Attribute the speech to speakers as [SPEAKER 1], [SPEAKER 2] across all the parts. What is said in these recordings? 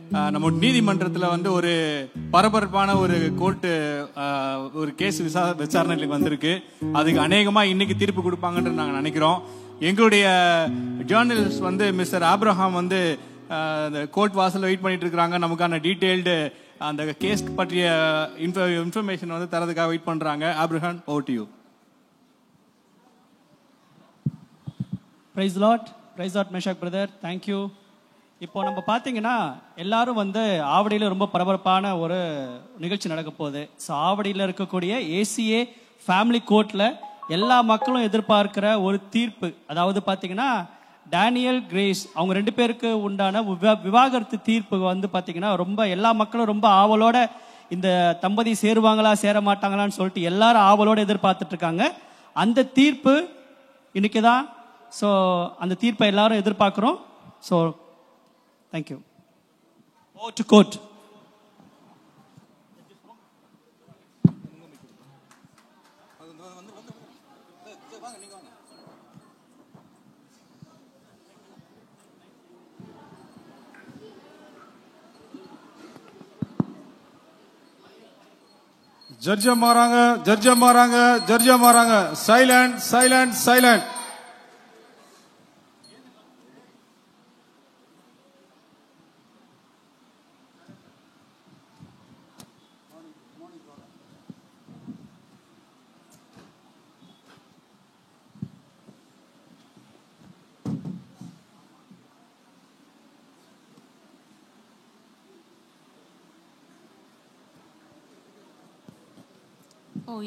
[SPEAKER 1] நம்ம நீதிமன்றத்தில் வந்து ஒரு பரபரப்பான ஒரு கோர்ட்டு ஒரு கேஸ் விசாரணைக்கு வந்திருக்கு. அதுக்கு அநேகமாக இன்னைக்கு தீர்ப்பு கொடுப்பாங்கன்னு நாங்கள் நினைக்கிறோம். எங்களுடைய ஜேர்னலிஸ்ட் வந்து மிஸ்டர் ஆப்ரஹாம் வந்து அந்த கோர்ட் வாசலில் வெயிட் பண்ணிட்டு இருக்கிறாங்க. நமக்கான டீட்டெயில்டு அந்த கேஸ் பற்றிய இன்ஃபர்மேஷன் வந்து தரதுக்காக வெயிட் பண்ணுறாங்க. Abraham, over to you.
[SPEAKER 2] Praise Lord Meshach brother, thank you. இப்போ நம்ம பார்த்தீங்கன்னா எல்லாரும் வந்து ஆவடியில் ரொம்ப பரபரப்பான ஒரு நிகழ்ச்சி நடக்க போகுது. ஸோ ஆவடியில் இருக்கக்கூடிய ஏசிஏ ஃபேமிலி கோர்ட்டில் எல்லா மக்களும் எதிர்பார்க்கிற ஒரு தீர்ப்பு, அதாவது பார்த்தீங்கன்னா டேனியல் கிரேஸ் அவங்க 2 பேருக்கு உண்டான விவாகரத்து தீர்ப்பு வந்து பார்த்தீங்கன்னா ரொம்ப எல்லா மக்களும் ரொம்ப ஆவலோட இந்த தம்பதி சேருவாங்களா சேர மாட்டாங்களான்னு சொல்லிட்டு எல்லாரும் ஆவலோட எதிர்பார்த்துட்டு இருக்காங்க. அந்த தீர்ப்பு இன்னைக்கு தான். ஸோ அந்த தீர்ப்பை எல்லாரும் எதிர்பார்க்குறோம். So thank you. Over to court.
[SPEAKER 3] ஜட்ஜா மாறாங்க. சைலண்ட்.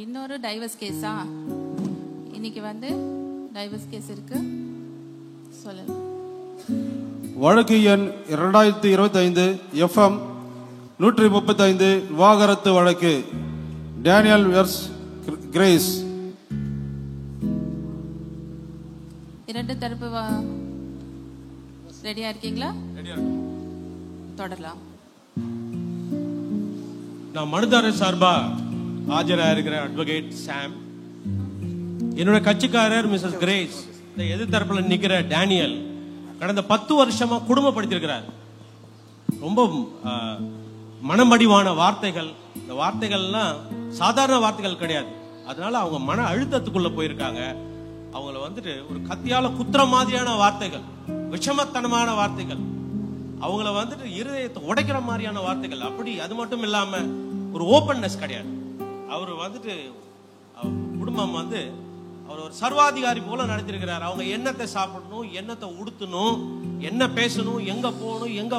[SPEAKER 4] இன்னொரு டைவர்ஸ் கேஸா? இன்னைக்கு வந்து டைவர்ஸ் கேஸ் இருக்கு, சொல்லுங்க.
[SPEAKER 3] வழக்கு எண் 2025 FM 135 விவாகரத்து வழக்கு. Daniel verse grace.
[SPEAKER 4] 2 தரப்பு ரெடியா இருக்கீங்களா? தொடரலாம்.
[SPEAKER 5] நான் மனுதாரர் சார்பா ஆஜராக இருக்கிற அட்வொகேட் சாம், என்னோட கட்சிக்காரர் மிஸ்ஸஸ் கிரேஸ், இந்த எதிர்த்தரப்புல நிக்கிற டேனியல் கடந்த 10 வருஷமா குடும்பப்படுத்திருக்கிறார். ரொம்ப மனமடிவான வார்த்தைகள். இந்த வார்த்தைகள்லாம் சாதாரண வார்த்தைகள் கிடையாது. அதனால அவங்க மன அழுத்தத்துக்குள்ள போயிருக்காங்க. அவங்கள வந்துட்டு ஒரு கத்தியால குத்துற மாதிரியான வார்த்தைகள், விஷமத்தனமான வார்த்தைகள், அவங்கள வந்துட்டு இருதயத்தை உடைக்கிற மாதிரியான வார்த்தைகள். அப்படி அது மட்டும் இல்லாம ஒரு ஓப்பன்னஸ் கிடையாது. அவர் வந்துட்டு குடும்பம் வந்து அவர் ஒரு சர்வாதிகாரி போல நடத்திருக்கிறார். அவங்க என்னத்தை சாப்பிடணும், என்னத்தை உடுத்தணும், என்ன பேசணும், எங்க போகணும், எங்க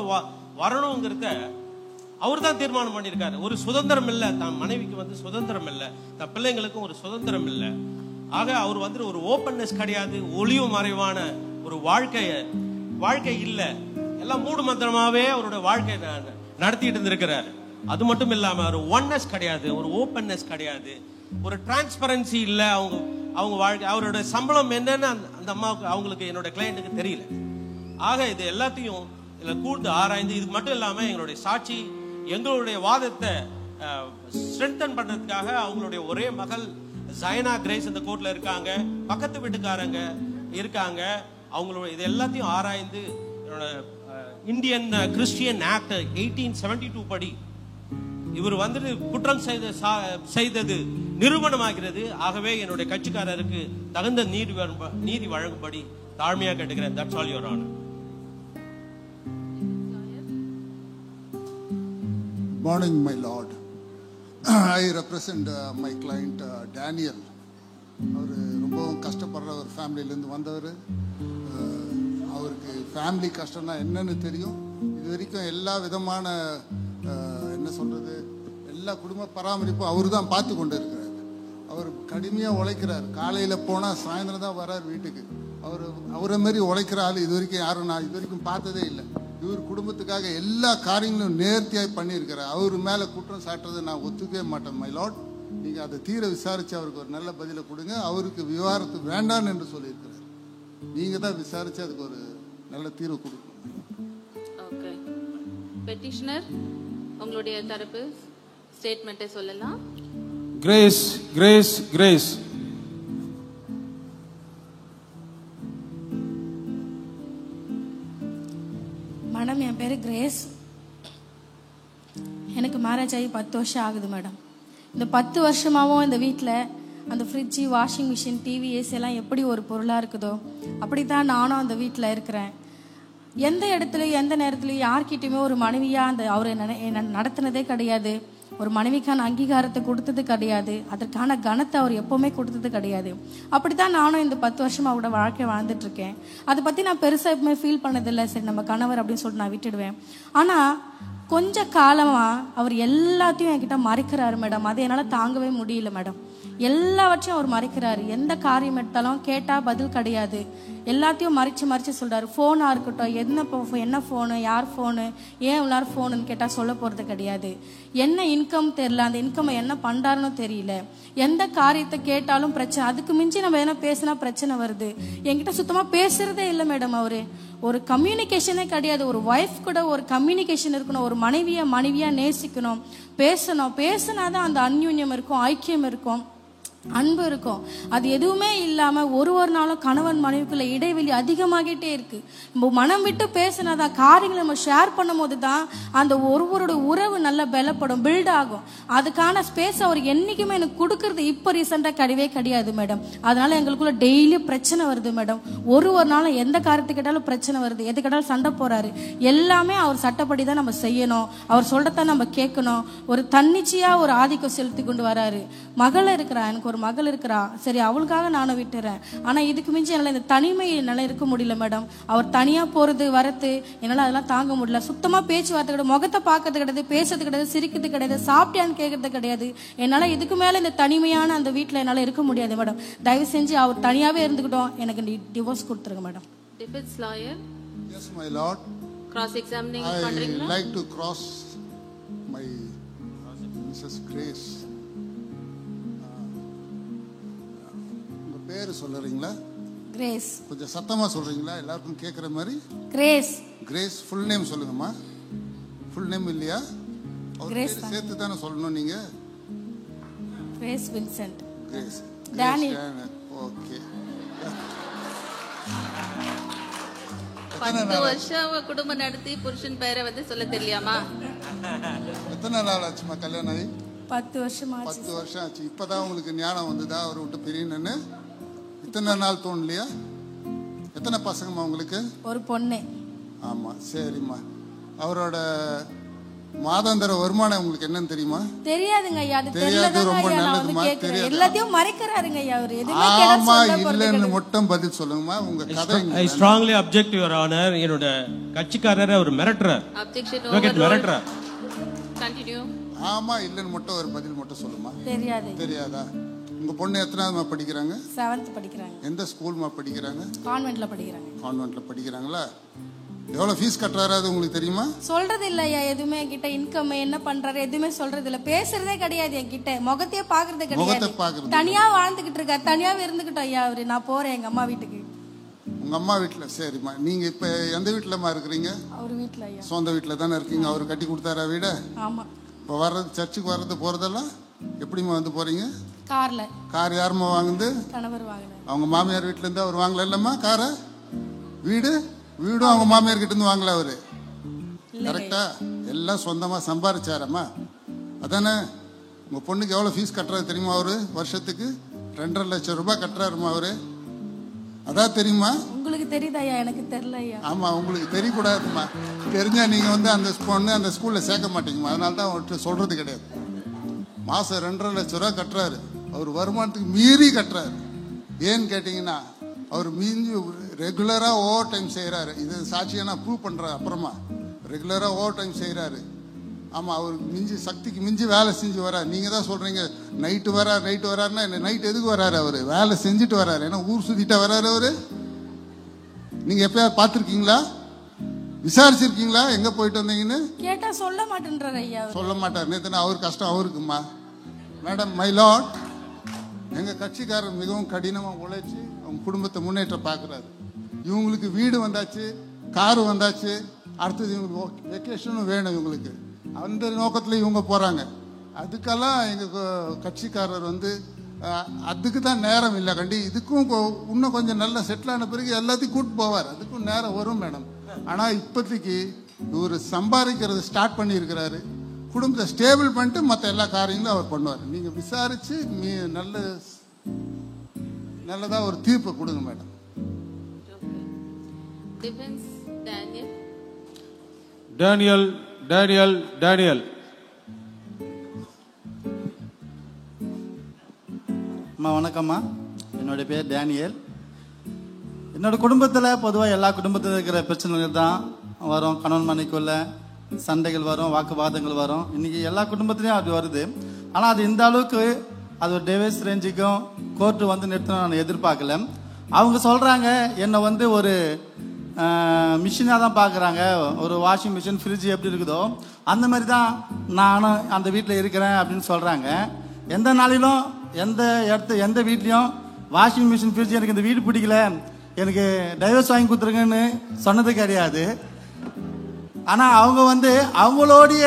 [SPEAKER 5] வரணுங்கிறத அவர் தான் தீர்மானம் பண்ணியிருக்காரு. ஒரு சுதந்திரம் இல்லை, தன் மனைவிக்கு வந்து சுதந்திரம் இல்லை, தன் பிள்ளைங்களுக்கும் ஒரு சுதந்திரம் இல்லை. ஆக அவர் வந்துட்டு ஒரு ஓப்பன்னஸ் கிடையாது, ஒளிவு மறைவான ஒரு வாழ்க்கை இல்லை, எல்லாம் மூடு மந்திரமாவே அவரோட வாழ்க்கை நடத்திட்டு இருந்திருக்கிறாரு. அது மட்டும் இல்லாம ஒரு ஒன்னஸ் கிடையாது, ஒரு ஓப்பன்னஸ் கிடையாது, ஒரு டிரான்ஸ்பரன்சி இல்ல. அவங்க வாழ்க்கை, அவரோட சம்பளம் என்னன்னு அந்த அம்மாவுக்கு, அவங்களுக்கு, என்னோட கிளையண்ட்டுக்கு தெரியல. ஆக இது எல்லாத்தையும் இதுல கூர்ந்து ஆராய்ந்து, இது மட்டும் இல்லாம எங்களுடைய சாட்சி, எங்களுடைய வாதத்தை ஸ்ட்ரென்தன் பண்றதுக்காக அவங்களுடைய ஒரே மகள் ஜயனா கிரேஸ் இந்த கோர்ட்ல இருக்காங்க, பக்கத்து வீட்டுக்காரங்க இருக்காங்க. அவங்களோட இது எல்லாத்தையும் ஆராய்ந்து என்னோட இந்தியன் கிறிஸ்டியன் ஆக்ட் 1872 படி இவர் வந்துட்டு குற்றம் செய்தது நிரூபணமாகிறது. ஆகவே என்னுடைய கட்சிக்காரருக்கு தகுந்த நீதி வழங்கும்படி தாழ்மையாக கேட்டுக்கிறேன். That's all, Your Honor.
[SPEAKER 6] Morning, my lord. I represent my client Daniel. அவர் ரொம்பவும் கஷ்டப்படுற ஒரு ஃபேமிலியிலேருந்து வந்தவர். அவருக்கு ஃபேமிலி கஷ்டம்னா என்னன்னு தெரியும். இது வரைக்கும் எல்லா விதமான என்ன சொல்கிறது, எல்லா குடும்ப பராமரிப்பும் அவர் தான் பார்த்து கொண்டு இருக்கிறார். அவர் கடுமையாக உழைக்கிறார். காலையில் போனால் சாயந்தரம் தான் வர்றார் வீட்டுக்கு. அவரை மாரி உழைக்கிற ஆள் இது வரைக்கும் யாரும் நான் இது வரைக்கும் பார்த்ததே இல்லை. இவர் குடும்பத்துக்காக எல்லா காரியங்களும் நேர்த்தியாக பண்ணியிருக்கிறார். அவர் மேலே குற்றம் சாட்டுறதை நான் ஒத்துக்கவே மாட்டேன். மை லார்ட், நீங்கள் அதை தீர விசாரித்து அவருக்கு ஒரு நல்ல பதிலை கொடுங்க. அவருக்கு விவாகரத்து வேண்டான்னு என்று சொல்லியிருக்கிறார். நீங்கள் தான் விசாரித்து அதுக்கு ஒரு நல்ல தீர்வு கொடுக்கணும்.
[SPEAKER 4] ஓகே, பெட்டிஷனர் உங்களுடைய தரப்பு ஸ்டேட்மெண்ட்டை சொல்லலாம்.
[SPEAKER 3] கிரேஸ்.
[SPEAKER 7] மேடம், என் பேர் கிரேஸ். எனக்கு மேரேஜ் ஆகி 10 வருஷம் ஆகுது மேடம். இந்த 10 வருஷமாகவும் இந்த வீட்டில் அந்த fridge, washing machine, TV, AC எல்லாம் எப்படி ஒரு பொருளாக இருக்குதோ அப்படி தான் நானும் அந்த வீட்டில் இருக்கிறேன். எந்த இடத்துலையும் எந்த நேரத்துலையும் யார்கிட்டையுமே ஒரு மனைவியாக அவரை நடத்தினதே கிடையாது. ஒரு மனைவிக்கான அங்கீகாரத்தை கொடுத்தது கிடையாது. அதற்கான கனத்தை அவர் எப்போவுமே கொடுத்தது கிடையாது. அப்படி தான் நானும் இந்த 10 வருஷமாக அவரோட வாழ்க்கை வாழ்ந்துட்டு இருக்கேன். அதை பற்றி நான் பெருசாக எப்பவுமே ஃபீல் பண்ணதில்லை. சரி நம்ம கணவர் அப்படின்னு சொல்லிட்டு நான் விட்டுடுவேன். ஆனால் கொஞ்ச காலமாக அவர் எல்லாத்தையும் என்கிட்ட மறைக்கிறாரு மேடம். அதை என்னால் தாங்கவே முடியல மேடம். எல்லாவற்றையும் அவர் மறைக்கிறாரு. எந்த காரியம் எடுத்தாலும் கேட்டால் பதில் கிடையாது. எல்லாத்தையும் மறைச்சு சொல்கிறாரு. ஃபோனாக இருக்கட்டும், என்ன ஃபோனு, யார் ஃபோனு, ஏன் இவ்வளோ ஃபோனுன்னு கேட்டால் சொல்ல போகிறது கிடையாது. என்ன இன்கம் தெரில, அந்த இன்கம் என்ன பண்ணுறாருன்னு தெரியல. எந்த காரியத்தை கேட்டாலும் பிரச்சனை. அதுக்கு மிஞ்சி நம்ம என்ன பேசினா பிரச்சனை வருது. என்கிட்ட சுத்தமாக பேசுகிறதே இல்லை மேடம். அவர் ஒரு கம்யூனிகேஷனே கிடையாது. ஒரு ஒய்ஃப் கூட ஒரு கம்யூனிகேஷன் இருக்கணும். ஒரு மனைவியாக நேசிக்கணும், பேசினாதான் அந்த அந்யூன்யம் இருக்கும், ஐக்கியம் இருக்கும், அன்பு இருக்கும். அது எதுவுமே இல்லாம ஒரு நாளும் கணவன் மனைவிக்குள்ள இடைவெளி அதிகமாகிட்டே இருக்கு. நம்ம மனம் விட்டு பேசினாதான், காரியங்களை நம்ம ஷேர் பண்ணும் போது தான் அந்த ஒருவரோட உறவு நல்லா பலப்படும், பில்ட் ஆகும். அதுக்கான ஸ்பேஸ் அவர் என்னைக்குமே எனக்கு கொடுக்கறது இப்போ ரீசெண்டாக கிடையாது மேடம். அதனால எங்களுக்குள்ள டெய்லி பிரச்சனை வருது மேடம். ஒரு நாளும் எந்த காரியத்தை கேட்டாலும் பிரச்சனை வருது. எது கேட்டாலும் சண்டை போறாரு. எல்லாமே அவர் சட்டப்படி தான் நம்ம செய்யணும். அவர் சொல்றதான் நம்ம கேட்கணும். ஒரு தன்னிச்சையா ஒரு ஆதிக்கம் செலுத்தி கொண்டு வராரு. மகள் இருக்கிறா, எனக்கு ஒரு மகள் இருக்கிறா. சரி, அவளுக்காக நானும் விட்டுறேன். ஆனா இதுக்கு மிஞ்சி என்னால இந்த தனிமை என்னால இருக்க முடியல மேடம். அவர் தனியா போறது வரது என்னால அதெல்லாம் தாங்க முடியல. சுத்தமா பேச்சுவார்த்தை கிடையாது, முகத்தை பார்க்கறது கிடையாது, பேசுறது கிடையாது, சிரிக்கிறது கிடையாது, சாப்பிட்டியான்னு கேட்கறது கிடையாது. என்னால இதுக்கு மேல இந்த தனிமையான அந்த வீட்டுல என்னால இருக்க முடியாது மேடம். தயவு செஞ்சு அவர் தனியாவே இருந்துக்கிட்டோம். எனக்கு டிவோர்ஸ் கொடுத்துருங்க madam.
[SPEAKER 4] Defence lawyer.
[SPEAKER 6] Yes, my lord.
[SPEAKER 4] Cross examining
[SPEAKER 6] I
[SPEAKER 4] பண்றீங்களா?
[SPEAKER 6] like to cross my Mrs. Grace. பேரு சொல்றீங்களா?
[SPEAKER 7] கிரேஸ்.
[SPEAKER 6] கொஞ்சம் சத்தமா சொல்றீங்களா, எல்லாருக்கும் கேட்குற மாதிரி?
[SPEAKER 7] கிரேஸ்.
[SPEAKER 6] கிரேஸ். ஃபுல் நேம் சொல்லுங்கம்மா. ஃபுல் நேம் இல்லையா?
[SPEAKER 7] கிரேஸ்
[SPEAKER 6] சேர்த்து தானே சொல்லணும் நீங்க.
[SPEAKER 7] Grace Vincent.
[SPEAKER 6] Grace
[SPEAKER 7] Daniel.
[SPEAKER 6] Okay.
[SPEAKER 4] 10 வருஷம் குடும்பம் நடத்தி புருஷன் பேரை வந்து சொல்ல தெரியாமா?
[SPEAKER 6] எத்தனை நாள் ஆச்சுமா கல்யாணம் ஆகி?
[SPEAKER 7] 10 வருஷம் ஆச்சு.
[SPEAKER 6] 10 வருஷம் ஆச்சு. இப்பதான் உங்களுக்கு ஞானம் வந்ததா அவரை விட்டு பிரியணுன்னு? இத்தனை நாள் தோணலையா? எத்தனை பசங்கம்மா உங்களுக்கு?
[SPEAKER 7] ஒரு பொண்ணு.
[SPEAKER 6] ஆமா, சரிம்மா. அவரோட மாதாந்திர வருமானம் உங்களுக்கு என்னன்னு தெரியுமா?
[SPEAKER 7] தெரியாதுங்க ஐயா. அது
[SPEAKER 6] தெரியாது. ரொம்ப நல்லதுமா. தெரியாது.
[SPEAKER 7] எல்லாத்தையும் மறைக்கிறாருங்க ஐயா. அவர் எதுவுமே
[SPEAKER 6] ஆமா இல்லன்னு மட்டும் பதில் சொல்லுங்கம்மா. உங்க கதை.
[SPEAKER 5] I strongly object your honor. என்னோட கட்சிக்காரரை அவர் மிரட்டறார்.
[SPEAKER 4] Objection
[SPEAKER 5] மிரட்டறார்.
[SPEAKER 4] Continue.
[SPEAKER 6] ஆமா இல்லன்னு மட்டும் ஒரு பதில் மட்டும் சொல்லுமா.
[SPEAKER 7] தெரியாது.
[SPEAKER 6] தெரியாதா? உங்க பொண்ணு எத்தனாவதுமா படிக்கிறாங்க?
[SPEAKER 7] 7th படிக்கிறாங்க.
[SPEAKER 6] எந்த ஸ்கூல்மா படிக்கிறாங்க?
[SPEAKER 7] கான்வென்ட்ல படிக்கிறாங்க.
[SPEAKER 6] கான்வென்ட்ல படிக்கிறாங்களா? எவ்வளவு ஃபீஸ் கட்டுறாரு அது உங்களுக்கு தெரியுமா?
[SPEAKER 7] சொல்றது இல்ல ஐயா. எதுவுமே என்கிட்ட இன்கம் என்ன பண்றாரு எதுவுமே சொல்றது இல்ல. பேசுறதே கிடையாது என்கிட்ட. முகத்தையே பாக்குறதே கிடையாது. தனியா வாழ்ந்துகிட்டு இருக்காரு. தனியாவே இருந்துகிட்டோம் ஐயா அவரு. நான் போறேன் எங்க அம்மா வீட்டுக்கு.
[SPEAKER 6] உங்க அம்மா வீட்டுல? சரிம்மா. நீங்க இப்ப எந்த வீட்டுலமா இருக்கிறீங்க?
[SPEAKER 7] அவர் வீட்டுல ஐயா.
[SPEAKER 6] சொந்த வீட்டுல தானே இருக்கீங்க. அவரு கட்டி கொடுத்தாரா வீடு?
[SPEAKER 7] ஆமா.
[SPEAKER 6] இப்ப வர்றது, சர்ச்சுக்கு வர்றது போறதெல்லாம் எப்படிமா வந்து போறீங்க?
[SPEAKER 7] கார்ல.
[SPEAKER 6] கார் யாருமா வாங்குது?
[SPEAKER 7] கணவர் வாங்குது.
[SPEAKER 6] அவங்க மாமியார் வீட்டுல இருந்து அவர் வாங்கல இல்லம்மா காரை? வீடும் அவங்க மாமியார் கிட்ட இருந்து வாங்கல அவரு. கரெக்டா? எல்லாம் சொந்தமா சம்பாரிச்சாரம்மா. அதானே? உங்க பொண்ணுக்கு எவ்வளவு ஃபீஸ் கட்டுறாரு தெரியுமா? அவரு வருஷத்துக்கு 2.5 லட்சம் ரூபாய் கட்டுறாருமா அவரு. அதான் தெரியுமா?
[SPEAKER 7] உங்களுக்கு தெரியுதா ஐயா? எனக்கு தெரியல ஐயா.
[SPEAKER 6] ஆமா, உங்களுக்கு தெரியக்கூடாதுமா. தெரிஞ்சா நீங்க வந்து அந்த பொண்ணு அந்த ஸ்கூல்ல சேர்க்க மாட்டீங்கம்மா. அதனால தான் அவர்கிட்ட சொல்றது கிடையாது. மாசம் 2.5 லட்சம் ரூபாய் கட்டுறாரு. அவர் வருமானத்துக்கு மீறி கட்டுறாரு. ஏன்னு கேட்டீங்கன்னா அவர் மீஞ்சி ரெகுலரா ஓவர் டைம் செய்யறாரு. இது சாட்சியா நான் ப்ரூவ் பண்றேன் அப்புறமா. ரெகுலரா ஓவர் டைம் செய்யறாரு. ஆமா, அவருக்கு மிஞ்சி சக்திக்கு மிஞ்சி வேலை செஞ்சு வர்றாரு. நீங்க தான் சொல்றீங்க நைட்டு வராருன்னா நைட் எதுக்கு வர்றாரு? அவரு வேலை செஞ்சுட்டு வர்றாரு. ஏன்னா ஊர் சுத்திட்டா வர்றாரு அவரு. நீங்க எப்பயாவது பாத்துருக்கீங்களா? விசாரிச்சிருக்கீங்களா எங்க போயிட்டு வந்தீங்கன்னு?
[SPEAKER 7] கேட்டா சொல்ல மாட்டேன்றாரு ஐயா.
[SPEAKER 6] சொல்ல மாட்டார். நேத்து அவர் கஷ்டம் அவருக்குமா. மேடம், மை லார்ட், எங்க கட்சிக்காரர் மிகவும் கடினமா உழைச்சி அவங்க குடும்பத்தை முன்னேற்ற பாக்குறாரு. இவங்களுக்கு வீடு வந்தாச்சு, காரு வந்தாச்சு, அடுத்தது இவங்களுக்கு வெக்கேஷனும் வேணும் இவங்களுக்கு. அந்த நோக்கத்துல இவங்க போறாங்க. அதுக்கெல்லாம் எங்க கட்சிக்காரர் வந்து அதுக்கு தான் நேரம் இல்லை கண்டி. இதுக்கும் இன்னும் கொஞ்சம் நல்லா செட்டில் ஆன பிறகு எல்லாத்தையும் கூட்டு போவார். அதுக்கும் நேரம் வரும் மேடம். ஆனா இப்போதைக்கு இவர் சம்பாதிக்கிறது ஸ்டார்ட் பண்ணியிருக்கிறாரு. குடும்பத்தை ஸ்டேபிள் பண்ணிட்டு மற்ற எல்லா காரியங்களும் அவர் பண்ணுவார். நீங்கள் விசாரித்து நல்லதாக ஒரு தீர்ப்பை கொடுங்க madam.
[SPEAKER 4] Defence
[SPEAKER 3] Daniel Daniel Daniel.
[SPEAKER 8] அம்மா வணக்கம்மா, என்னுடைய பேர் டேனியல். என்னோட குடும்பத்தில் பொதுவாக எல்லா குடும்பத்தில் இருக்கிற பிரச்சனைகள் தான் வரும். கணவன் மனைக்குள்ள சண்டைகள் வரும், வாக்குவாதங்கள் வரும். இன்னைக்கு எல்லா குடும்பத்திலையும் அது வருது. ஆனால் அது இந்த அளவுக்கு அது ஒரு டிவைஸ் ரேஞ்சுக்கும் கோர்ட்டு வந்து நிறுத்தணும் நான் எதிர்பார்க்கல. அவங்க சொல்கிறாங்க என்னை வந்து ஒரு மிஷினாக தான் பார்க்குறாங்க. ஒரு வாஷிங் மிஷின், ஃப்ரிட்ஜ் எப்படி இருக்குதோ அந்த மாதிரி தான் நானும் அந்த வீட்டில் இருக்கிறேன் அப்படின்னு சொல்கிறாங்க. எந்த நாளிலும் எந்த வீட்லேயும் வாஷிங் மிஷின், ஃப்ரிட்ஜ் எனக்கு இந்த வீடு பிடிக்கல, எனக்கு டைவர்ஸ் வாங்கி கொடுத்துருங்கன்னு சொன்னது கிடையாது. ஆனால் அவங்க வந்து அவங்களுடைய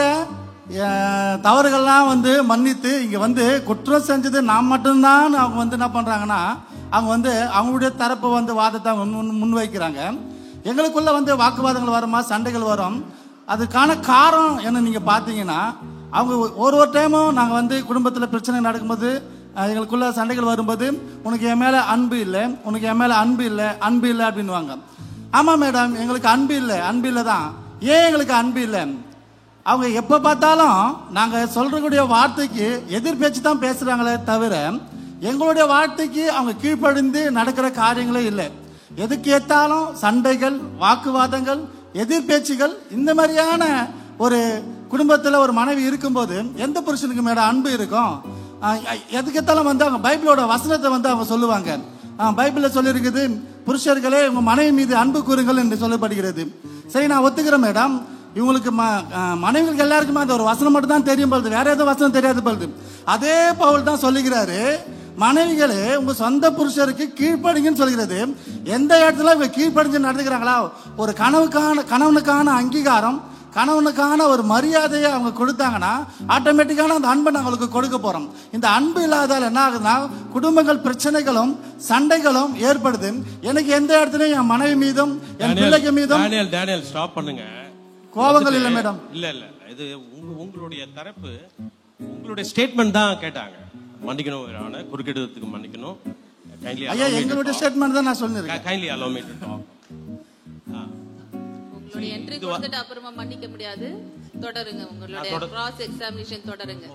[SPEAKER 8] தவறுகள்லாம் வந்து மன்னித்து இங்கே வந்து குற்றம் செஞ்சது நான் மட்டும்தான் அவங்க வந்து என்ன பண்ணுறாங்கன்னா அவங்க வந்து அவங்களுடைய தரப்பை வந்து வாதத்தை அவங்க முன்வைக்கிறாங்க. எங்களுக்குள்ள வந்து வாக்குவாதங்கள் வருமா, சண்டைகள் வரும். அதுக்கான காரணம் என்ன நீங்கள் பார்த்தீங்கன்னா அவங்க ஒரு டைமும் நாங்கள் வந்து குடும்பத்தில் பிரச்சனை நடக்கும்போது எங்களுக்குள்ள சண்டைகள் வரும்போது உனக்கு என் மேலே அன்பு இல்லை, உனக்கு என் மேலே அன்பு இல்லை அப்படின்வாங்க. ஆமாம் மேடம், எங்களுக்கு அன்பு இல்லை தான். ஏன் எங்களுக்கு அன்பு இல்லை? அவங்க எப்போ பார்த்தாலும் நாங்கள் சொல்றக்கூடிய வார்த்தைக்கு எதிர்பேச்சு தான் பேசுகிறாங்களே தவிர எங்களுடைய வார்த்தைக்கு அவங்க கீழ்ப்படிந்து நடக்கிற காரியங்களே இல்லை. எதுக்கு ஏற்றாலும் சண்டைகள், வாக்குவாதங்கள், எதிர்பேச்சுகள். இந்த மாதிரியான ஒரு குடும்பத்தில் ஒரு மனைவி இருக்கும்போது எந்த புருஷனுக்கு மேடம் அன்பு இருக்கும்? எதுக்கேத்தாலும் வந்து அவங்க பைபிளோட வசனத்தை வந்து அவங்க சொல்லுவாங்க. பைபிளில் சொல்லியிருக்குது, புருஷர்களே உங்க மனைவி மீது அன்பு கூறுங்கள் என்று சொல்லப்படுகிறது. சரி, நான் ஒத்துக்கிறேன் மேடம். இவங்களுக்கு மனைவிகளுக்கு எல்லாருக்குமே அந்த ஒரு வசனம் மட்டும் தான் தெரியும் பொழுது, வேற எதுவும் வசனம் தெரியாது பொழுது. அதே பவுல் தான் சொல்லுகிறாரு, மனைவிகளே உங்க சொந்த புருஷருக்கு கீழ்ப்படிங்கன்னு சொல்கிறது. எந்த இடத்துல இவங்க கீழ்ப்படிஞ்சு நடந்துக்கிறாங்களா, ஒரு கணவனுக்கான அங்கீகாரம், கணவனுக்கான ஒரு மரியாதையை அவங்க கொடுத்தாங்கன்னா ஆட்டோமேட்டிக்கான அந்த அன்பை நாங்களுக்கு கொடுக்க போறோம். இந்த அன்பு இல்லாதால் என்ன ஆகுதுன்னா குடும்பங்கள் பிரச்சனைகளும் சண்டைகளும் ஏற்படுது. எனக்கு எந்த இடத்துலயும் என் மனைவி மீதும் என் பிள்ளைக்கு மீதும்
[SPEAKER 5] டேனியல் ஸ்டாப் பண்ணுங்க.
[SPEAKER 8] கோபங்கள் இல்லை மேடம்.
[SPEAKER 5] இல்ல இது உங்களுடைய தரப்பு, உங்களுடைய ஸ்டேட்மெண்ட் தான் கேட்டாங்க. மன்னிக்கணும், குறுக்கிடுறதுக்கு மன்னிக்கணும்.
[SPEAKER 8] ஐயா, எங்களுடைய ஸ்டேட்மெண்ட் தான் நான் சொல்லிருக்கேன்.
[SPEAKER 5] Kindly allow me to talk.
[SPEAKER 4] உங்களுடைய என்ட்ரி கொடுத்துட்டு அப்புறமா மன்னிக்க முடியாது. தொடருங்க, உங்களுடைய கிராஸ் எக்ஸாமினேஷன் தொடருங்க.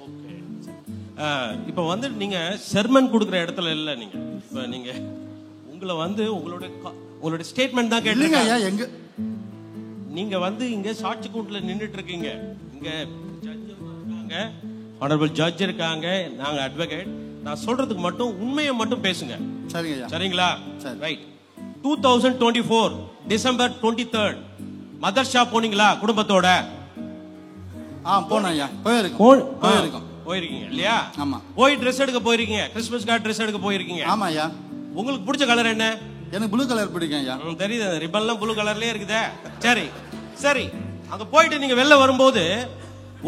[SPEAKER 5] இப்போ வந்து நீங்க செர்மன் கொடுக்குற இடத்துல இல்ல. நீங்க உங்களை வந்து உங்களுடைய ஸ்டேட்மெண்ட் தான் கேட்டீங்க.
[SPEAKER 8] எங்க
[SPEAKER 5] நீங்க வந்து இங்க சாட்சி கூண்டுல நின்னுட்டு இருக்கீங்க. இங்க ஜட்ஜ் இருக்காங்க, ஆனரபிள் ஜட்ஜ் இருக்காங்க, நாங்க அட்வொகேட். நான் சொல்றதுக்கு மட்டும் உண்மையை மட்டும் பேசுங்க. சரிங்களா? ரைட். 2024 டிசம்பர் 23 மதர்ஷா போனீங்களா குடும்பத்தோட?
[SPEAKER 8] போனேன் ஐயா.
[SPEAKER 5] போயிருக்கீங்க இல்லையா?
[SPEAKER 8] ஆமா.
[SPEAKER 5] போய் ட்ரெஸ் எடுக்க போயிருக்கீங்க. கிறிஸ்மஸ்க்காக ட்ரெஸ் எடுக்க போயிருக்கீங்க.
[SPEAKER 8] ஆமா ஐயா.
[SPEAKER 5] உங்களுக்கு பிடிச்ச கலர் என்ன?
[SPEAKER 8] எனக்கு ப்ளூ கலர் பிடிக்கும் ஐயா.
[SPEAKER 5] தெரியுது, ரிப்பன்லாம் ப்ளூ கலர்லயே இருக்குதே. சரி அங்க போயிட்டு நீங்க வெளில வரும்போது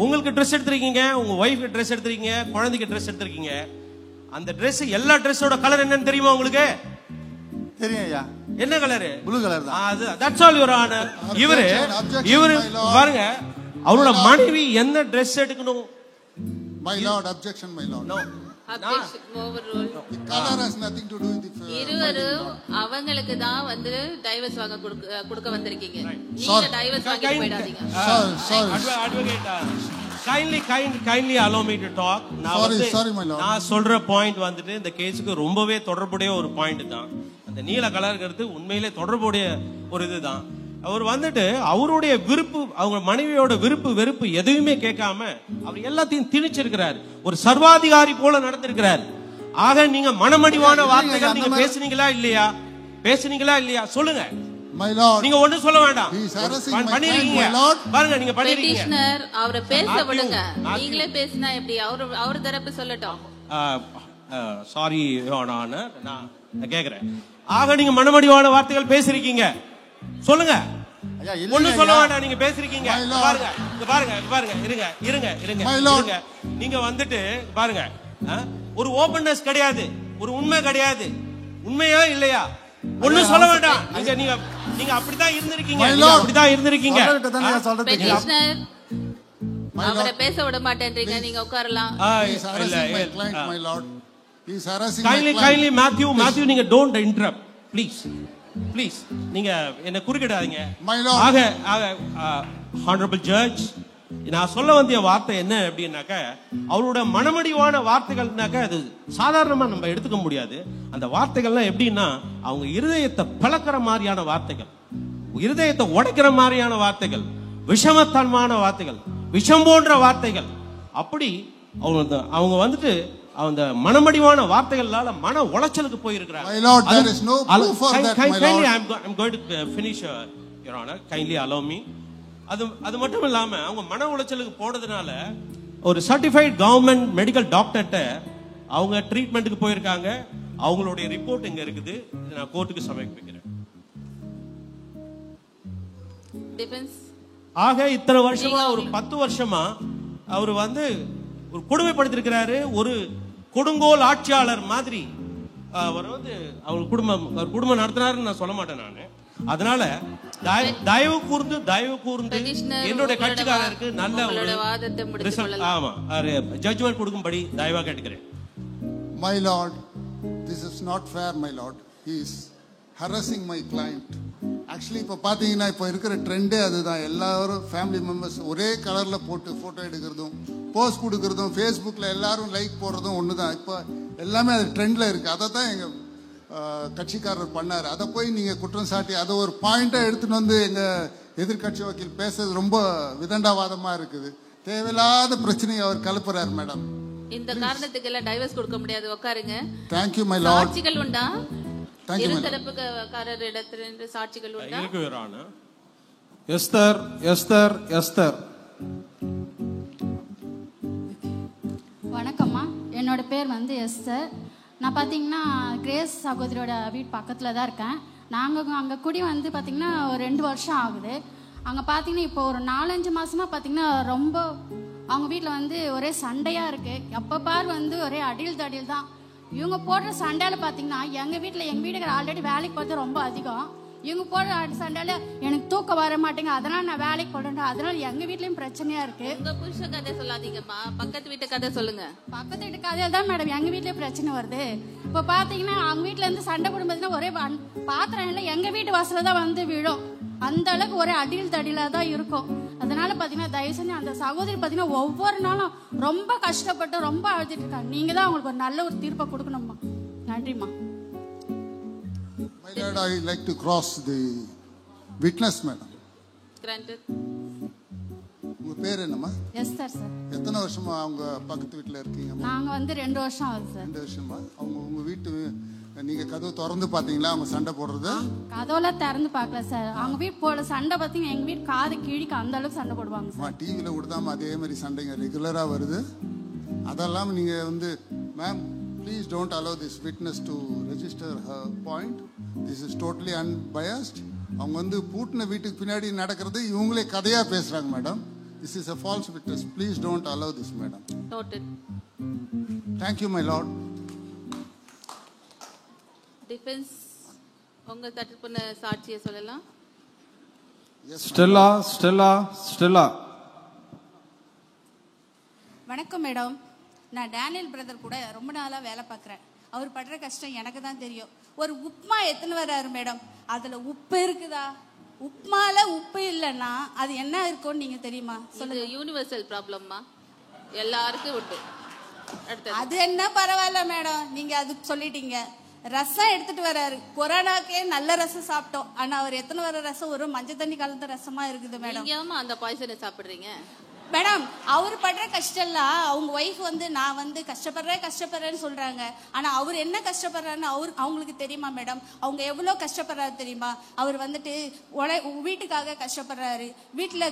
[SPEAKER 5] உங்களுக்கு ட்ரெஸ் எடுத்திருக்கீங்க, உங்க ஒய்ஃப்க்கு ட்ரெஸ் எடுத்திருக்கீங்க, குழந்தைக்கு ட்ரெஸ் எடுத்திருக்கீங்க. அந்த ட்ரெஸ் எல்லா ட்ரெஸ்ஸோட கலர் என்னன்னு தெரியுமா உங்களுக்கு?
[SPEAKER 8] தெரியும் ஐயா.
[SPEAKER 5] என்ன கலர்?
[SPEAKER 8] ப்ளூ கலர் தான்.
[SPEAKER 5] அது தட்ஸ் ஆல் யுவர் ஆனர். இவரு பாருங்க, அவரோட மனைவி என்ன ட்ரெஸ் எடுக்கணும்?
[SPEAKER 6] My lord, objection, my lord.
[SPEAKER 5] No.
[SPEAKER 4] Objection, overrule.
[SPEAKER 6] The color has nothing to do with the
[SPEAKER 4] இருவரும் அவங்களுக்கு தான் வந்து டைவர்ஸ் வாங்க கொடுக்க வந்திருக்கீங்க. நீங்க டைவர்ஸ் வாங்கி போய்டாதீங்க.
[SPEAKER 5] Sorry. Kindly allow me to talk.
[SPEAKER 6] Sorry, my lord.
[SPEAKER 5] நான் சொல்ற பாயிண்ட் வந்துட்டு இந்த கேஸுக்கு ரொம்பவே தொடர்புடைய ஒரு பாயிண்ட் தான். அந்த நீல கலர்ங்கிறது உண்மையிலே தொடர்புடைய ஒரு இதுதான். அவர் வந்துட்டு அவருடைய விருப்பு, அவங்க மனைவியோட விருப்பு வெறுப்பு எதையுமே கேட்காம அவர் எல்லாத்தையும் திணிச்சிருக்கிறார். ஒரு சர்வாதிகாரி போல நடந்திருக்கிறார். ஆக நீங்க மனமடிவான வார்த்தைகள் நீங்க பேசுனீங்களா இல்லையா? சொல்லுங்க.
[SPEAKER 6] My lord,
[SPEAKER 5] நீங்க ஒண்ணும் சொல்ல வேண்டாம்.
[SPEAKER 6] பண்ணிருக்கீங்க
[SPEAKER 5] பாருங்க, நீங்க பண்ணிருக்கீங்க.
[SPEAKER 4] பெட்டிஷனர் அவரை பேச விடுங்க. நீங்களே பேசினா எப்படி? அவர் தரப்பு சொல்லட்டும்.
[SPEAKER 5] சாரி யுவர் ஆனர், நான் கேக்குறேன். ஆக நீங்க மனமடிவான வார்த்தைகள் பேசிருக்கீங்க. சொல்லுங்க. ஒண்ணும் சொல்ல வேண்டாம், நீங்க பேசிருக்கீங்க. பாருங்க, இருங்க. நீங்க வந்துட்டு பாருங்க, ஒரு ஓபன்னஸ் கிடையாது, ஒரு உண்மை கிடையாது. உண்மையா இல்லையா? ஒண்ணும் சொல்ல வேண்டாம். நீங்க அப்படிதான் இருந்திருக்கீங்க.
[SPEAKER 6] My
[SPEAKER 4] அவரை பேச விட மாட்டேன்றீங்க, நீங்க உட்காரலாம்.
[SPEAKER 6] He is harassing my client, my lord. He is harassing my client.
[SPEAKER 5] Kindly Matthew நீங்க don't interrupt please. நீங்க என்ன குறுக்கிடாதீங்க.
[SPEAKER 6] My lord.
[SPEAKER 5] honorable judge, நான் சொல்ல வந்திய வார்த்தை என்ன அப்படின்னாக்க, அவரோட மனமடிவான வார்த்தைகள்னாக்க அது சாதாரணமா நம்ம எடுத்துக்க முடியாது. அந்த வார்த்தைகள்லாம் எப்படின்னா அவங்க இருதயத்தை பிளக்கிற மாதிரியான வார்த்தைகள், இருதயத்தை உடைக்கிற மாதிரியான வார்த்தைகள், விஷமத்தனமான வார்த்தைகள், விஷம் போன்ற வார்த்தைகள். அப்படி அவங்க வந்துட்டு அந்த மனமடிவான வார்த்தைகளால மன உளைச்சலுக்கு போயிருக்கிறாங்க.
[SPEAKER 6] My lord, there is no proof for that, my lord.
[SPEAKER 5] I'm going to finish, your honor. Kindly allow me. அது மட்டும் இல்லாம அவங்க மன உளைச்சலுக்கு போனதுனால ஒரு சர்டிஃபைட் கவர்மெண்ட் மெடிக்கல் டாக்டர்கிட்ட அவங்க ட்ரீட்மெண்ட்டுக்கு போயிருக்காங்க. அவங்களுடைய ரிப்போர்ட் இங்க இருக்குது, இதை நான் கோர்ட்டுக்கு சமர்ப்பிக்கிறேன்.
[SPEAKER 4] டிஃபென்ஸ்
[SPEAKER 5] ஆக இத்தனை வருஷமா, ஒரு 10 வருஷமா அவர் வந்து ஒரு கொடுமைப்படுத்திருக்கிறாரு. ஒரு கொடுங்கோல் ஆட்சியாளர் மாதிரி அவர் வந்து அவர் குடும்பம் நடத்தினாருன்னு நான் சொல்ல மாட்டேன் நானு. அதனால தயவு கூர்ந்து என்னுடைய கட்சிக்காரருக்கு நல்ல ஒரு ஜட்ஜ்மெண்ட் கொடுக்கும்படி தயவா கேட்டுக்கிறேன்.
[SPEAKER 6] My lord, this is not fair, my lord. He is harassing my client. Actually இப்போ பார்த்தீங்கன்னா இப்போ இருக்கிற ட்ரெண்டே அதுதான். எல்லாரும் ஃபேமிலி மெம்பர்ஸ் ஒரே கலரில் போட்டு ஃபோட்டோ எடுக்கிறதும் போஸ்ட் கொடுக்கறதும் ஃபேஸ்புக்கில் எல்லாரும் லைக் போடுறதும் ஒன்று தான். இப்போ எல்லாமே அது ட்ரெண்டில் இருக்குது. அதை தான் எங்கள் கட்சிக்காரர் பண்ணார். அதை போய் நீங்கள் குற்றம் சாட்டி அதை ஒரு பாயிண்டாக எடுத்துகிட்டு வந்து எங்கள் எதிர்கட்சி வக்கீல் பேசுறது ரொம்ப விதண்டாவாதமாக இருக்குது. தேவையில்லாத பிரச்சனையை அவர் கலப்புறார் மேடம்.
[SPEAKER 4] இந்த காரணத்துக்கு எல்லாம் டைவர்ஸ் கொடுக்க முடியாது. உட்காருங்க.
[SPEAKER 6] Thank you, my lord.
[SPEAKER 4] சாட்சிகள் உண்டா?
[SPEAKER 6] Thank you, my lord.
[SPEAKER 4] இருதரப்புக்காரரிடத்திலிருந்து சாட்சிகள் உண்டா?
[SPEAKER 3] எஸ்தர்.
[SPEAKER 9] வணக்கம்மா, என்னோட பேர் வந்து எஸ்தர். நான் பார்த்தீங்கன்னா கிரேஸ் சகோதரியோட வீட்டு பக்கத்தில் தான் இருக்கேன். நாங்கள் அங்கே குடி வந்து பார்த்தீங்கன்னா ஒரு 2 வருஷம் ஆகுது. அங்கே பார்த்தீங்கன்னா இப்போ ஒரு 4-5 மாதமாக பார்த்தீங்கன்னா ரொம்ப அவங்க வீட்டில் வந்து ஒரே சண்டையாக இருக்குது. எப்போ பார் வந்து ஒரே அடியில் தடியில் தான். இவங்க போடுற சண்டையில் பார்த்தீங்கன்னா எங்கள் வீட்டுக்கார ஆல்ரெடி வேலைக்கு போகிறது ரொம்ப அதிகம். இவங்க போடுற சண்டையில் எனக்கு தூக்கம் வர மாட்டேங்க, அதனால் நான் வேலைக்கு போடுறேன். அதனால் எங்கள் வீட்லேயும் பிரச்சனையாக இருக்குது.
[SPEAKER 4] உங்கள் புருஷ கதை சொல்லாதீங்கம்மா, பக்கத்து வீட்டு கதை சொல்லுங்க.
[SPEAKER 9] பக்கத்து வீட்டு கதையில் தான் மேடம் எங்கள் வீட்லேயே பிரச்சனை வருது. இப்போ பார்த்தீங்கன்னா அவங்க வீட்டிலேருந்து சண்டை போடும்போதுன்னா ஒரே பாத்திரம் இல்லை எங்கள் வீட்டு வாசலில் தான் வந்து விழும். அந்த அளவுக்கு ஒரே அடியில் தடியில தான் இருக்கும். அதனால பார்த்தீங்கன்னா தயவு செஞ்சு அந்த சகோதரி பார்த்தீங்கன்னா ஒவ்வொரு நாளும் ரொம்ப கஷ்டப்பட்டு ரொம்ப அழுதுட்டு இருக்காங்க. நீங்கள் தான் அவங்களுக்கு ஒரு நல்ல ஒரு தீர்ப்பை கொடுக்கணும்மா. நன்றிம்மா.
[SPEAKER 6] My lord, I like to cross the witness, madam.
[SPEAKER 4] Granted.
[SPEAKER 6] உங்க பேர் என்னம்மா?
[SPEAKER 9] Esther sir.
[SPEAKER 6] எத்தனை வருஷமா அவங்க பக்கத்து வீட்டில் இருக்கீங்க?
[SPEAKER 9] நாங்க வந்து 2 வருஷம் ஆகுது சார்.
[SPEAKER 6] 2 வருஷமா? அவங்க உங்க வீட்டு நீங்க கதவு திறந்து பாத்தீங்களா அவங்க சண்டை போடுறது?
[SPEAKER 9] கதவுலாம் திறந்து பார்க்கல சார். அவங்க வீட்டு போட சண்டை பார்த்தீங்கன்னா எங்க வீட்டு காது கிழிக்க அந்த அளவுக்கு சண்டை போடுவாங்க சார்.
[SPEAKER 6] டிவியில விடுதாம அதே மாதிரி சண்டைங்க ரெகுலரா வருது. அதெல்லாம் நீங்க வந்து ma'am please don't allow this witness to register her point. This is totally unbiased. அவங்க வந்து பூட்டின வீட்டுக்கு பின்னாடி நடக்கிறது இவங்களே கதையா பேசுறாங்க madam. This is a false witness. Please don't allow this, madam.
[SPEAKER 4] Noted.
[SPEAKER 6] Thank you, my lord.
[SPEAKER 4] Defense உங்க தரப்புன சாட்சியை சொல்லலாம்.
[SPEAKER 3] ஸ்டெல்லா.
[SPEAKER 10] வணக்கம் மேடம். நான் டேனியல் பிரதர் கூட ரொம்ப நாளா வேலை பார்க்குறேன். அவர் படுற கஷ்டம் எனக்கு தான் தெரியும். ஒரு உப்புமா எத்தனை வராரு மேடம், அதுல உப்பு இருக்குதா? உப்புமால உப்பு இல்லைன்னா அது என்ன இருக்கும்னு நீங்க தெரியுமா?
[SPEAKER 4] சொல்லுங்க. யூனிவர்சல் ப்ராப்ளம்மா, எல்லாருக்கும் உண்டு.
[SPEAKER 10] அது என்ன பரவாயில்ல மேடம், நீங்க அது சொல்லிட்டீங்க. ரசம் எடுத்துட்டு வர்றாரு. கொரோனாக்கே நல்ல ரசம் சாப்பிட்டோம். ஆனா அவர் எத்தனை வர ரசம் ஒரு மஞ்சள் தண்ணி கலந்த ரசமா இருக்குது மேடம்.
[SPEAKER 4] நீங்க அந்த பாய்சனை சாப்பிடுறீங்க
[SPEAKER 10] மேடம்? அவர் படுற கஷ்டம்லாம் அவங்க ஒய்ஃப் வந்து நான் வந்து கஷ்டப்படுறேன்னு சொல்றாங்க. ஆனா அவர் என்ன கஷ்டப்படுறாருன்னு அவங்களுக்கு தெரியுமா மேடம்? அவங்க எவ்வளவு கஷ்டப்படுறாரு தெரியுமா? அவர் வந்துட்டு வீட்டுக்காக கஷ்டப்படுறாரு. வீட்டுல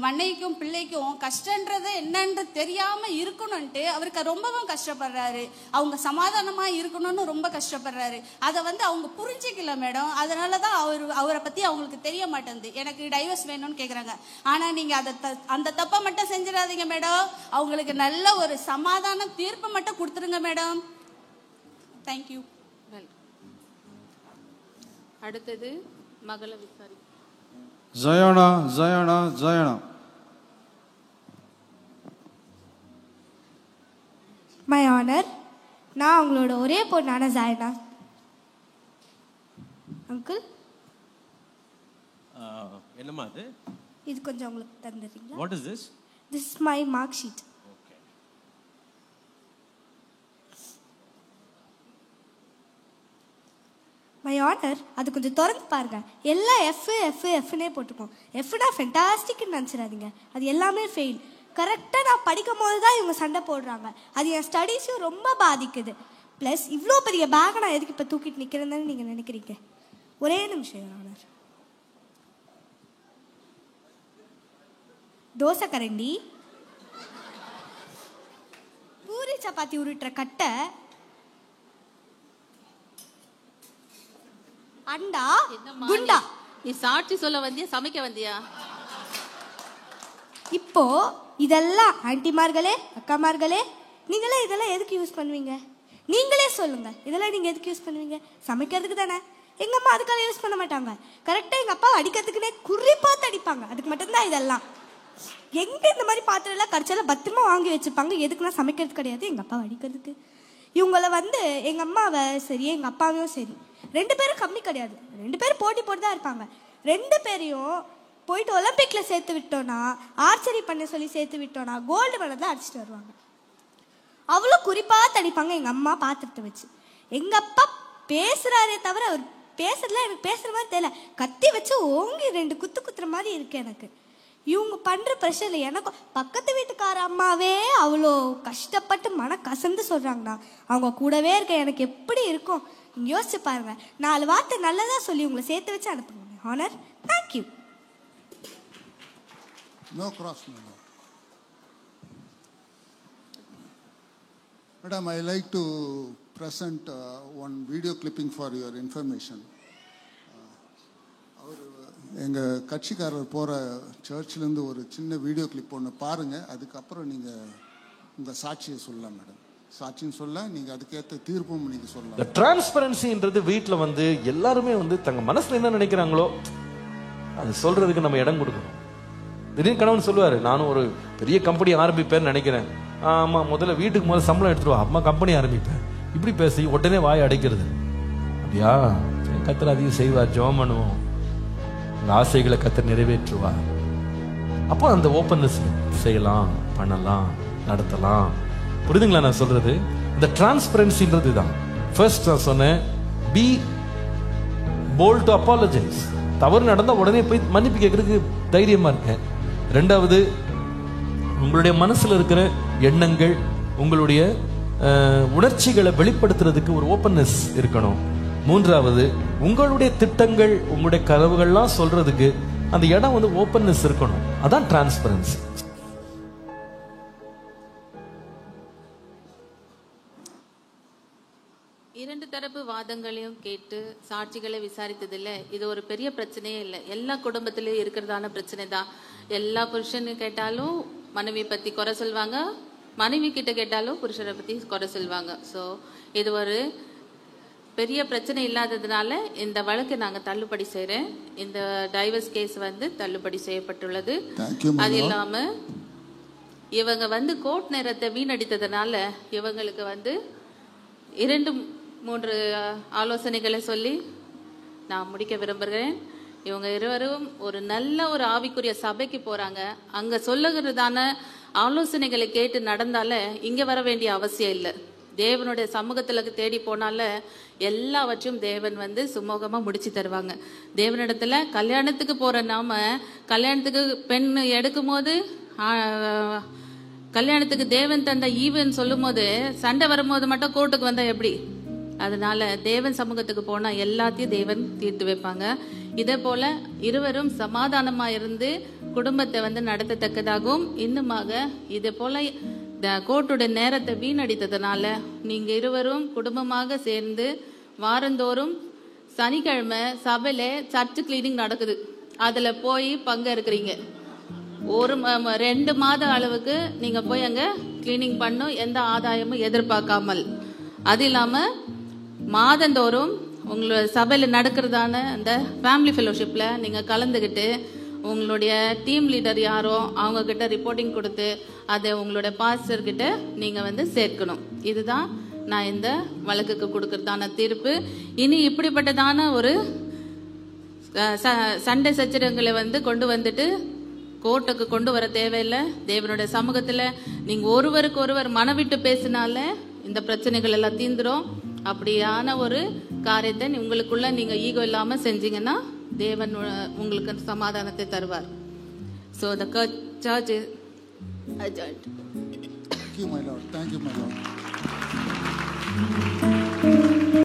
[SPEAKER 10] மனைவிக்கும் பிள்ளைக்கும் கஷ்டன்றது என்னன்னு தெரியாம இருக்கணும்ட்டு அவருக்கு ரொம்பவும் கஷ்டப்படுறாரு. அவங்க சமாதானமா இருக்கணும்னு ரொம்ப கஷ்டப்படுறாரு. அதை வந்து அவங்க புரிஞ்சுக்கல மேடம். அதனாலதான் அவரை பத்தி அவங்களுக்கு தெரிய மாட்டேங்குது. எனக்கு டைவர்ஸ் வேணும்னு கேக்குறாங்க. ஆனா நீங்க அந்த தப்பை மட்டும் செஞ்சிடாதீங்க மேடம். அவங்களுக்கு நல்ல ஒரு சமாதான தீர்ப்பு மட்டும் கொடுத்துருங்க மேடம். Thank you.
[SPEAKER 4] அடுத்தது மகள விசாரி.
[SPEAKER 3] ஜயானா.
[SPEAKER 11] மை ஆனர், நான் அவங்களோட ஒரே பொண்ணான ஜாயனா. அங்கிள்,
[SPEAKER 5] என்னம்மா அது?
[SPEAKER 11] இது கொஞ்சம் உங்களுக்கு தந்துடுறீங்களா?
[SPEAKER 5] What is this?
[SPEAKER 11] This is my mark sheet.
[SPEAKER 5] Okay.
[SPEAKER 11] My honour, அது கொஞ்சம் திறந்து பாருங்க. எல்லாம் எஃப்னே போட்டுக்கோம். எஃப்னா ஃபென்டாஸ்டிக்னு நினச்சிடாதீங்க, அது எல்லாமே ஃபெயில். கரெக்டாக நான் படிக்கும் போது தான் இவங்க சண்டை போடுறாங்க. அது என் ஸ்டடீஸையும் ரொம்ப பாதிக்குது. ப்ளஸ் இவ்வளோ பெரிய பேக்கை நான் எதுக்கு இப்போ தூக்கிட்டு நிற்கிறேன்னு நீங்கள் நினைக்கிறீங்க? ஒரே நிமிஷம் ஆனர். தோசை கரண்டி, பூரி சப்பாத்தி உருட்டுற கட்டை, அண்டா, குண்டா.
[SPEAKER 4] நீ சாட்சி சொல்ல வந்தியா சமைக்க வந்தியா?
[SPEAKER 11] இப்போ இதெல்லாம் ஆன்டிமார்களே, அக்காமார்களே, நீங்களே இதெல்லாம் எதுக்கு யூஸ் பண்ணுவீங்க? நீங்களே சொல்லுங்க, இதெல்லாம் நீங்க எதுக்கு யூஸ் பண்ணுவீங்க? சமைக்கிறதுக்கு தானே. எங்க அம்மா அதுக்காக யூஸ் பண்ண மாட்டாங்க. கரெக்டா எங்க அப்பா அடிக்கிறதுக்குன்னே குறி பார்த்து அடிப்பாங்க. அதுக்கு மட்டும்தான் இதெல்லாம். எங்க இந்த மாதிரி பாத்திரம் எல்லாம் கடைசியில பத்திரமா வாங்கி வச்சிருப்பாங்க. எதுக்குன்னா சமைக்கிறது கிடையாது, எங்க அப்பா அடிக்கிறதுக்கு. இவங்கள எங்க அம்மாவை சரி எங்க அப்பாவையும் சரி 2 பேரும் கம்மி கிடையாது. 2 பேரும் போட்டி போட்டு தான் இருப்பாங்க. 2 பேரையும் போயிட்டு ஒலிம்பிக்ல சேர்த்து விட்டோம்னா, ஆர்ச்சரி பண்ண சொல்லி சேர்த்து விட்டோம்னா கோல்டு மெடல் தான் அடிச்சுட்டு வருவாங்க. அவ்வளோ குறிப்பா தடிப்பாங்க எங்க அம்மா பாத்திரத்தை வச்சு. எங்க அப்பா பேசுறாரே தவிர அவர் பேசுறதுல எனக்கு பேசுற மாதிரி தெரியல. கத்தி வச்சு ஓங்கி 2 குத்து குத்துற மாதிரி இருக்கு எனக்கு. இவங்க பண்ற பிரஷர்ல எனக்கு பக்கத்து வீட்டுக்கார அம்மாவே அவ்வளோ கஷ்டப்பட்டு மன கசந்து சொல்றாங்கண்ணா, அவங்க கூடவே இருக்க எனக்கு எப்படி இருக்கும் யோசிச்சு பாருங்க. 4 வார்த்தை நல்லதா சொல்லி உங்களை சேர்த்து வச்சு அனுப்புங்க. Honour, thank you.
[SPEAKER 6] No cross, madam. Madam, I like to present one video clipping for your information. எங்கள் கட்சிக்காரர் போகிற சர்ச்சிலேருந்து ஒரு சின்ன வீடியோ கிளிப் ஒன்று பாருங்கள். அதுக்கப்புறம் நீங்கள் உங்கள் சாட்சியை சொல்லலாம் மேடம். சாட்சியும் சொல்ல நீங்கள் அதுக்கேற்ற தீர்ப்பும் நீங்கள் சொல்லலாம்.
[SPEAKER 12] இந்த டிரான்ஸ்பரன்சின்றது வீட்டில் எல்லாருமே தங்க மனசில் என்ன நினைக்கிறாங்களோ அது சொல்கிறதுக்கு நம்ம இடம் கொடுக்கணும். திடீர்னு கணவன் சொல்லுவார், நானும் ஒரு பெரிய கம்பெனி ஆரம்பிப்பேன்னு நினைக்கிறேன். ஆமாம், வீட்டுக்கு சம்பளம் எடுத்துருவா, அம்மா கம்பெனி ஆரம்பிப்பேன். இப்படி பேசி உடனே வாய் அடைக்கிறது. அப்படியா, கத்தர் அதிகம் செய்வார், ஜெபம் பண்ணுவோம், ஆசைகளை கத்தர் நிறைவேற்றுவார். அப்போ அந்த ஓப்பன்னஸ் செய்யலாம், பண்ணலாம், நடத்தலாம். புரியுதுங்களா நான் சொல்றது? இந்த டிரான்ஸ்பரன்சின்றது தான். ஃபர்ஸ்ட் நான் சொன்னேன், பி போல்ட் டு அப்பாலஜைஸ். தவறு நடந்தா உடனே போய் மன்னிப்பு கேட்கறதுக்கு தைரியமா இருக்கேன். 2வது, உங்களுடைய மனசுல இருக்கிற எண்ணங்கள், உங்களுடைய உணர்ச்சிகளை வெளிப்படுத்துறதுக்கு ஒரு ஓப்பன்னஸ் இருக்கணும். 3வது, உங்களுடைய திட்டங்கள், உங்களுடைய கனவுகள்லாம் சொல்றதுக்கு அந்த இடம் ஓப்பன்னஸ் இருக்கணும். அதான் டிரான்ஸ்பரன்சி.
[SPEAKER 4] இரண்டு தரப்பு வாதங்களையும் கேட்டு சாட்சிகளை விசாரித்ததில்ல. இது ஒரு பெரிய பிரச்சனையே இல்லை, எல்லா குடும்பத்திலயும் இருக்கிறதான பிரச்சனை தான். எல்லா புருஷனு கேட்டாலும் மனைவி பத்தி குறை சொல்வாங்க, மனைவி கிட்ட கேட்டாலும் புருஷனை பத்தி குறை சொல்வாங்க. ஸோ இது ஒரு பெரிய பிரச்சனை இல்லாததுனால இந்த வழக்கு நாங்க தள்ளுபடி செய்யறேன். இந்த டைவர்ஸ் கேஸ் தள்ளுபடி செய்யப்பட்டுள்ளது. அது இல்லாம இவங்க கோர்ட் நேரத்தை வீணடித்ததுனால இவங்களுக்கு 2-3 ஆலோசனைகளை சொல்லி நான் முடிக்க விரும்புகிறேன். இவங்க இருவரும் ஒரு நல்ல ஒரு ஆவிக்குரிய சபைக்கு போறாங்க. அங்க சொல்லுகிறதான ஆலோசனைகளை கேட்டு நடந்தால இங்க வர வேண்டிய அவசியம் இல்லை. தேவனுடைய சமூகத்துல தேடி போனால எல்லாவற்றையும் தேவன் சுமூகமா முடிச்சு தருவாங்க. தேவனிடத்துல கல்யாணத்துக்கு போற நாம கல்யாணத்துக்கு பெண் எடுக்கும் போது கல்யாணத்துக்கு தேவன் தந்த ஈவன் சொல்லும் போது சண்டை வரும்போது மட்டும் கோர்ட்டுக்கு வந்தா எப்படி? அதனால தேவன் சமூகத்துக்கு போனா எல்லாத்தையும் தேவன் தீர்த்து வைப்பாங்க. இதே போல இருவரும் சமாதானமா இருந்து குடும்பத்தை நடத்தத்தக்கதாகவும் இன்னுமாக இதே போல கோர்ட்டுடைய நேரத்தை வீணடித்ததுனால நீங்க இருவரும் குடும்பமாக சேர்ந்து வாரந்தோறும் சனிக்கிழமை சபையில சர்ச் கிளீனிங் நடக்குது, அதுல போய் பங்கு இருக்கிறீங்க. 2 மாத அளவுக்கு நீங்க போய் அங்க கிளீனிங் பண்ணும், எந்த ஆதாயமும் எதிர்பார்க்காமல். அது இல்லாம மாதந்தோறும் உங்களோட சபையில நடக்கிறதான அந்த ஃபேமிலி ஃபெலோஷிப்ல நீங்க கலந்துகிட்டு உங்களுடைய டீம் லீடர் யாரோ அவங்க கிட்ட ரிப்போர்ட்டிங் கொடுத்து அதை உங்களுடைய பாஸ்டர் கிட்ட நீங்க வந்து சேர்க்கணும். இதுதான் நான் இந்த வழக்குக்கு கொடுக்கறதான தீர்ப்பு. இனி இப்படிப்பட்டதான ஒரு சண்டை சச்சரவுகளை வந்து கொண்டு வந்துட்டு கோர்ட்டுக்கு கொண்டு வர தேவையில்லை. தேவனுடைய சமூகத்துல நீங்க ஒருவருக்கு ஒருவர் மனவிட்டு பேசினால இந்த பிரச்சனைகள் எல்லாம் தீந்துரும். அப்படியான ஒரு காரியத்தை உங்களுக்குள்ள நீங்க ஈகோ இல்லாம செஞ்சீங்கன்னா தேவன் உங்களுக்கு சமாதானத்தை தருவார். So the church is adjourned.
[SPEAKER 6] Thank you, my Lord. Thank you, my Lord.